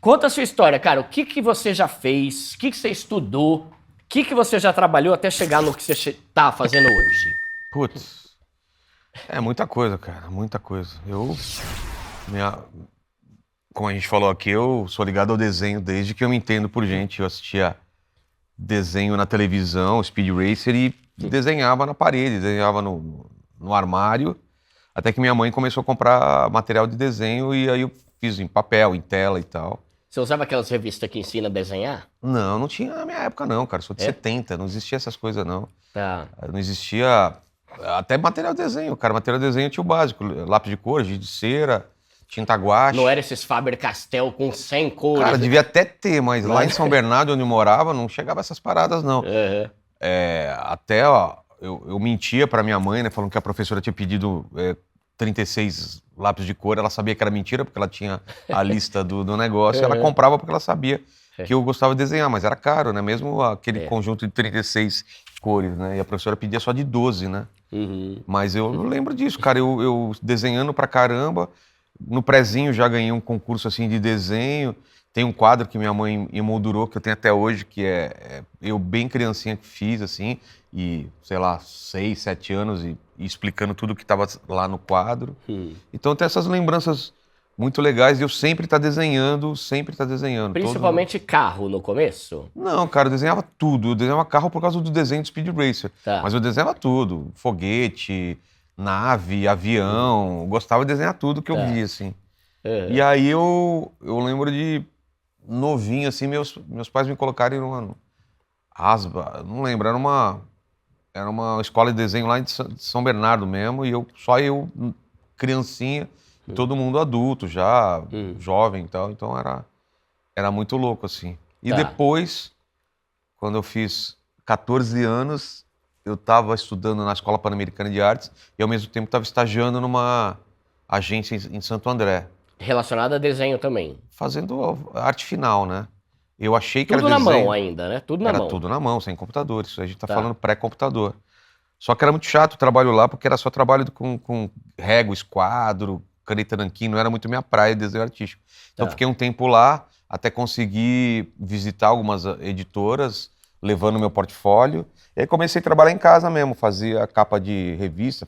Conta a sua história, cara. O que você já fez? O que você estudou? O que você já trabalhou até chegar no que você tá fazendo hoje? Putz, é muita coisa, cara, muita coisa. Como a gente falou aqui, eu sou ligado ao desenho desde que eu me entendo por gente. Eu assistia desenho na televisão, Speed Racer, e desenhava na parede, desenhava no armário, até que minha mãe começou a comprar material de desenho e aí eu fiz em papel, em tela e tal. Você usava aquelas revistas que ensina a desenhar? Não tinha na minha época não, cara, sou de É? 70, não existia essas coisas não. Tá. Não existia até material de desenho, cara. Material de desenho tinha o básico: lápis de cor, giz de cera, tinta guache. Não era esses Faber-Castell com 100 cores? Cara, devia até ter, mas lá em São Bernardo, onde eu morava, não chegava essas paradas, não. Uhum. Até, ó, eu mentia pra minha mãe, né, falando que a professora tinha pedido 36 lápis de cor. Ela sabia que era mentira, porque ela tinha a lista do negócio. Ela comprava porque ela sabia que eu gostava de desenhar, mas era caro, né? Mesmo aquele conjunto de 36 cores, né? E a professora pedia só de 12, né? Uhum. Mas eu lembro disso, cara. Eu desenhando pra caramba. No prezinho já ganhei um concurso assim de desenho. Tem um quadro que minha mãe emoldurou, que eu tenho até hoje, que é eu bem criancinha que fiz, assim, e, sei lá, 6, 7 anos, e explicando tudo que estava lá no quadro. Então tem essas lembranças muito legais, e eu sempre tá desenhando, sempre tá desenhando. Principalmente carro no começo? Não, cara, eu desenhava tudo. Eu desenhava carro por causa do desenho do Speed Racer. Tá. Mas eu desenhava tudo. Foguete, nave, avião. Eu gostava de desenhar tudo que eu Tá. via, assim. Uhum. E aí eu lembro de novinho, assim, meus pais me colocaram numa Asba, não lembro, era uma escola de desenho lá de São Bernardo mesmo, e só eu, criancinha, e todo mundo adulto já, jovem e tal, então era muito louco, assim. E Tá. depois, quando eu fiz 14 anos, eu estava estudando na Escola Pan-Americana de Artes e ao mesmo tempo estava estagiando numa agência em Santo André, Relacionado a desenho também. fazendo arte final, né? Eu achei que Tudo era na desenho. mão ainda, né? Tudo na Era mão. tudo na mão, sem computador. Isso a gente tá Tá. falando pré-computador. Só que era muito chato o trabalho lá, porque era só trabalho com régua, esquadro, caneta nanquim, não era muito minha praia de desenho artístico. Então Tá. fiquei um tempo lá, até conseguir visitar algumas editoras, levando meu portfólio. E aí comecei a trabalhar em casa mesmo, fazia capa de revista,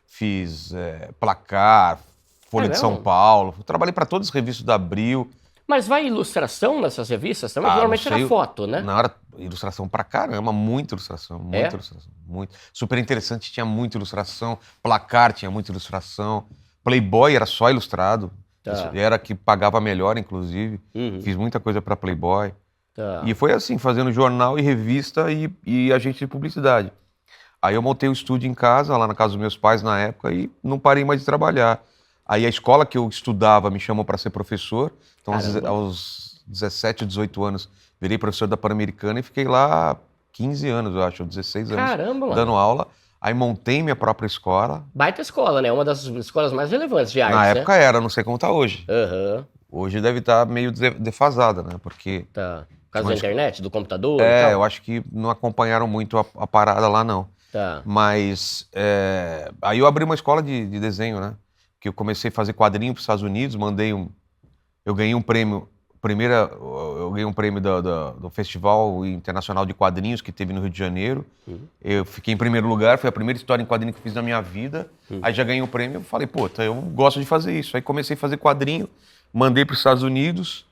fiz placar, Folha de São mesmo? Paulo. Trabalhei para todas as revistas da Abril. Mas vai ilustração nessas revistas também? Normalmente não sei, era foto, né? Na hora, ilustração pra caramba, muita ilustração, muita ilustração, muito. Super interessante, tinha muita ilustração, placar tinha muita ilustração, Playboy era só ilustrado, Tá. era que pagava melhor, inclusive. Fiz muita coisa pra Playboy. Tá. E foi assim, fazendo jornal e revista e agência de publicidade. Aí eu montei um estúdio em casa, lá na casa dos meus pais na época, e não parei mais de trabalhar. Aí a escola que eu estudava me chamou para ser professor. Então, aos 17, 18 anos, virei professor da Pan-Americana e fiquei lá 15 anos, eu acho, 16 anos, Caramba, mano. dando aula. Aí montei minha própria escola. Baita escola, né? Uma das escolas mais relevantes de artes, Na né? época era, não sei como tá hoje. Aham. Hoje deve estar meio defasada, né? Porque, Tá. Por causa da internet, do computador e eu tal? acho que não acompanharam muito a parada lá, não. Tá. Mas aí eu abri uma escola de desenho, né? Que eu comecei a fazer quadrinho para os Estados Unidos, eu ganhei um prêmio, eu ganhei um prêmio do Festival Internacional de Quadrinhos que teve no Rio de Janeiro. Eu fiquei em primeiro lugar, foi a primeira história em quadrinho que eu fiz na minha vida. Aí já ganhei o prêmio, eu falei, pô, eu gosto de fazer isso. Aí comecei a fazer quadrinho, mandei para os Estados Unidos.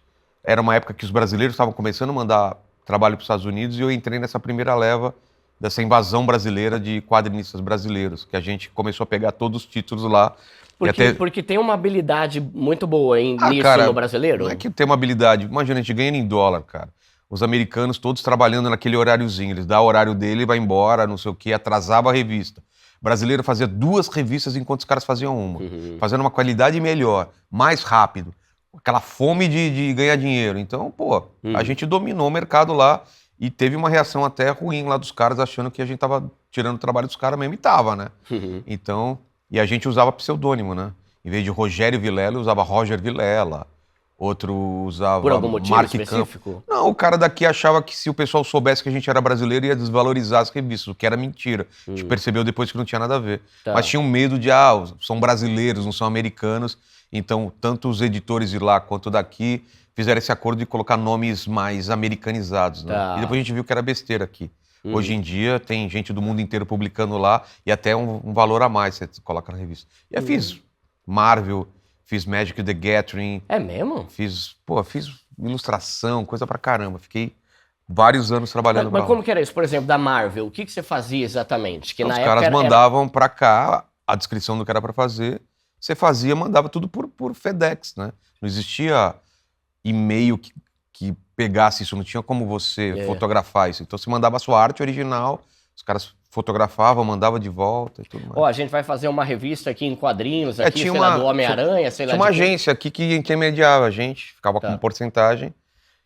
Era uma época que os brasileiros estavam começando a mandar trabalho para os Estados Unidos e eu entrei nessa primeira leva dessa invasão brasileira de quadrinistas brasileiros, que a gente começou a pegar todos os títulos lá. Porque tem uma habilidade muito boa nisso cara, no brasileiro? não é que tem uma habilidade. Imagina, a gente ganha em dólar, cara. Os americanos todos trabalhando naquele horáriozinho. Eles dão o horário dele, vai embora, não sei o quê, atrasava a revista. O brasileiro fazia 2 revistas enquanto os caras faziam uma. Fazendo uma qualidade melhor, mais rápido. Aquela fome de ganhar dinheiro. Então, pô, a gente dominou o mercado lá e teve uma reação até ruim lá dos caras, achando que a gente tava tirando o trabalho dos caras mesmo, e tava, né? Então... E a gente usava pseudônimo, né? Em vez de Rogério Vilela, eu usava Roger Vilela. Outro usava Por algum motivo Mark específico? Campos. Não, o cara daqui achava que se o pessoal soubesse que a gente era brasileiro, ia desvalorizar as revistas, o que era mentira. A gente percebeu depois que não tinha nada a ver. Tá. Mas tinha um medo de, são brasileiros, não são americanos. Então, tanto os editores de lá quanto daqui fizeram esse acordo de colocar nomes mais americanizados, né? Tá. E depois a gente viu que era besteira aqui. Hoje em dia tem gente do mundo inteiro publicando lá e até um valor a mais você coloca na revista. E eu fiz Marvel, fiz Magic the Gathering, É mesmo? fiz ilustração, coisa pra caramba. Fiquei vários anos trabalhando Mas pra como lá. que era isso? Por exemplo, da Marvel, o que você fazia exatamente? Que Então, na os época caras era- mandavam pra cá a descrição do que era pra fazer. Você fazia, mandava tudo por FedEx, né? Não existia e-mail que pegasse isso, não tinha como você fotografar isso. Então você mandava a sua arte original, os caras fotografavam, mandavam de volta e tudo mais. Ó, a gente vai fazer uma revista aqui em quadrinhos, É, aqui, tinha sei lá, uma- do Homem-Aranha, sei lá. Tinha uma de quem. agência aqui que intermediava a gente, ficava Tá. com porcentagem,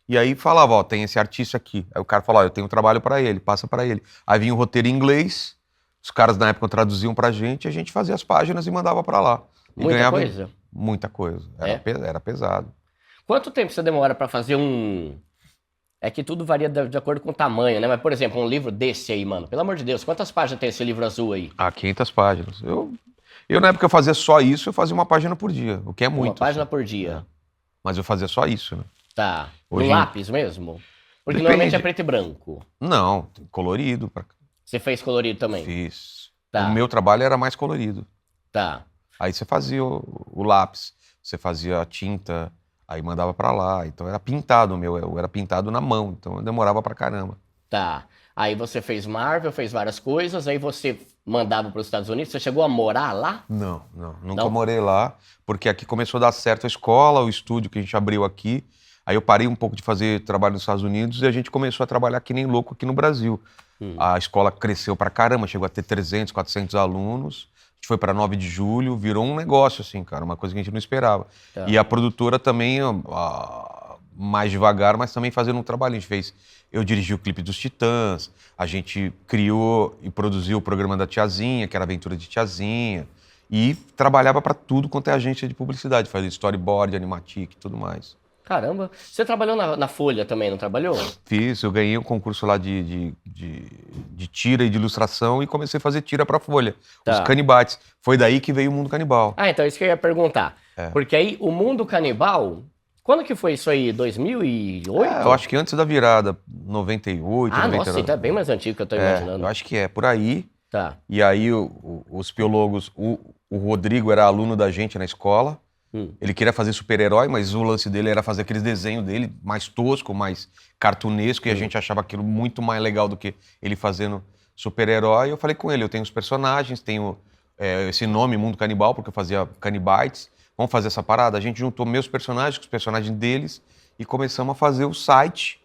e aí falava, ó, tem esse artista aqui. Aí o cara falava, ó, eu tenho um trabalho pra ele, passa pra ele. Aí vinha o roteiro em inglês, os caras na época traduziam pra gente, a gente fazia as páginas e mandava pra lá. E Muita ganhava coisa? muita coisa. É? Era pesado. Quanto tempo você demora pra fazer um... É que tudo varia de acordo com o tamanho, né? Mas, por exemplo, um livro desse aí, mano. Pelo amor de Deus, quantas páginas tem esse livro azul aí? 500 páginas. Eu, na época, eu fazia só isso, eu fazia uma página por dia, o que é Uma muito. página assim. por dia. Mas eu fazia só isso, né? Tá. Hoje No em- lápis mesmo? Porque Depende. normalmente é preto e branco. Não, colorido. Você fez colorido também? Fiz. Tá. O meu trabalho era mais colorido. Tá. Aí você fazia o lápis, você fazia a tinta, aí mandava pra lá. Então era pintado o meu, eu era pintado na mão, então eu demorava pra caramba. Tá. Aí você fez Marvel, fez várias coisas, aí você mandava para os Estados Unidos. Você chegou a morar lá? Nunca Não? morei lá, porque aqui começou a dar certo a escola, o estúdio que a gente abriu aqui. Aí eu parei um pouco de fazer trabalho nos Estados Unidos e a gente começou a trabalhar que nem louco aqui no Brasil. A escola cresceu pra caramba, chegou a ter 300, 400 alunos. A gente foi pra 9 de julho, virou um negócio assim, cara, uma coisa que a gente não esperava. Tá. E a produtora também, mais devagar, mas também fazendo um trabalho. A gente fez, eu dirigi o clipe dos Titãs, a gente criou e produziu o programa da Tiazinha, que era Aventura de Tiazinha, e trabalhava pra tudo quanto é agência de publicidade, fazia storyboard, animatic e tudo mais. Caramba. Você trabalhou na Folha também, não trabalhou? Fiz, eu ganhei um concurso lá de tira e de ilustração e comecei a fazer tira pra Folha. Os Tá. canibates. Foi daí que veio o Mundo Canibal. Ah, então isso que eu ia perguntar. É. Porque aí o Mundo Canibal, quando que foi isso aí? 2008? Eu acho que antes da virada, 98, Ah, 99. nossa, então é bem mais antigo que eu tô É, imaginando. eu acho que é, por aí. Tá. E aí os biólogos, o Rodrigo era aluno da gente na escola. Ele queria fazer super-herói, mas o lance dele era fazer aqueles desenhos dele mais tosco, mais cartunesco, e a gente achava aquilo muito mais legal do que ele fazendo super-herói. Eu falei com ele, eu tenho os personagens, tenho esse nome, Mundo Canibal, porque eu fazia Canibites. Vamos fazer essa parada? A gente juntou meus personagens com os personagens deles e começamos a fazer o site.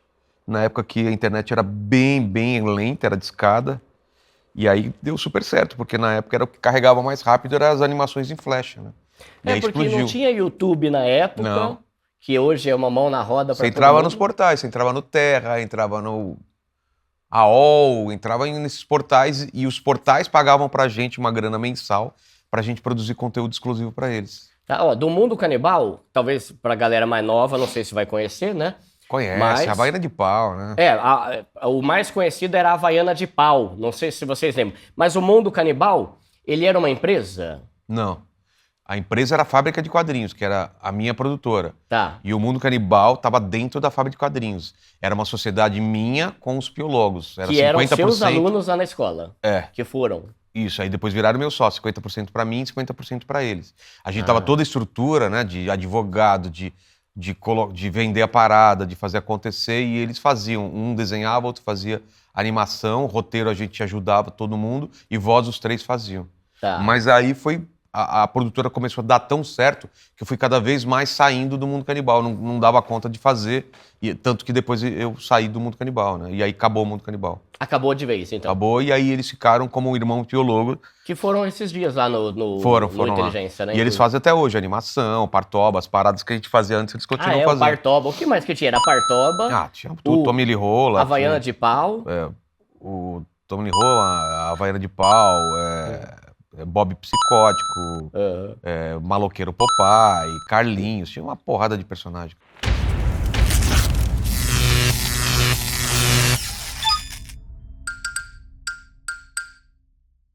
Na época que a internet era bem lenta, era discada. E aí deu super certo, porque na época era o que carregava mais rápido, eram as animações em flecha, né? E aí Porque explodiu. não tinha YouTube na época, Não. que hoje é uma mão na roda Você para entrava nos portais, você entrava no Terra, entrava no AOL, entrava nesses portais e os portais pagavam pra gente uma grana mensal pra gente produzir conteúdo exclusivo pra eles. Tá, ó, do Mundo Canibal, talvez pra galera mais nova, não sei se vai conhecer, né? Conhece, Mas- a Havaiana de Pau, né? O mais conhecido era a Havaiana de Pau, não sei se vocês lembram. Mas o Mundo Canibal, ele era uma empresa? Não. A empresa era a Fábrica de Quadrinhos, que era a minha produtora. Tá. E o Mundo Canibal estava dentro da Fábrica de Quadrinhos. Era uma sociedade minha com os biólogos. Era Que eram 50%. seus alunos lá na escola. É. Que foram. Isso, aí depois viraram meu sócio, 50% para mim e 50% para eles. A gente Ah. tava toda a estrutura, né, de advogado, de vender a parada, de fazer acontecer, e eles faziam. Um desenhava, outro fazia animação, roteiro a gente ajudava todo mundo, e voz os três faziam. Tá. Mas aí foi... A produtora começou a dar tão certo que eu fui cada vez mais saindo do Mundo Canibal. Não dava conta de fazer, e tanto que depois eu saí do Mundo Canibal, né? E aí acabou o Mundo Canibal. Acabou de vez, então. Acabou, e aí eles ficaram como um irmão biólogo. Que foram esses dias lá no Foram lá. Inteligência, né? E eles fazem até hoje, animação, Partoba, as paradas que a gente fazia antes, eles Ah, continuam é, o fazendo. Partoba. O que mais que tinha? Era Partoba, Ah, tinha tudo, o- Tommy Lee Rola. Havaiana de Pau. O Tommy Lee Rola, a Havaiana de Pau, Bob Psicótico, ah, Maloqueiro Popeye, Carlinhos, tinha uma porrada de personagem.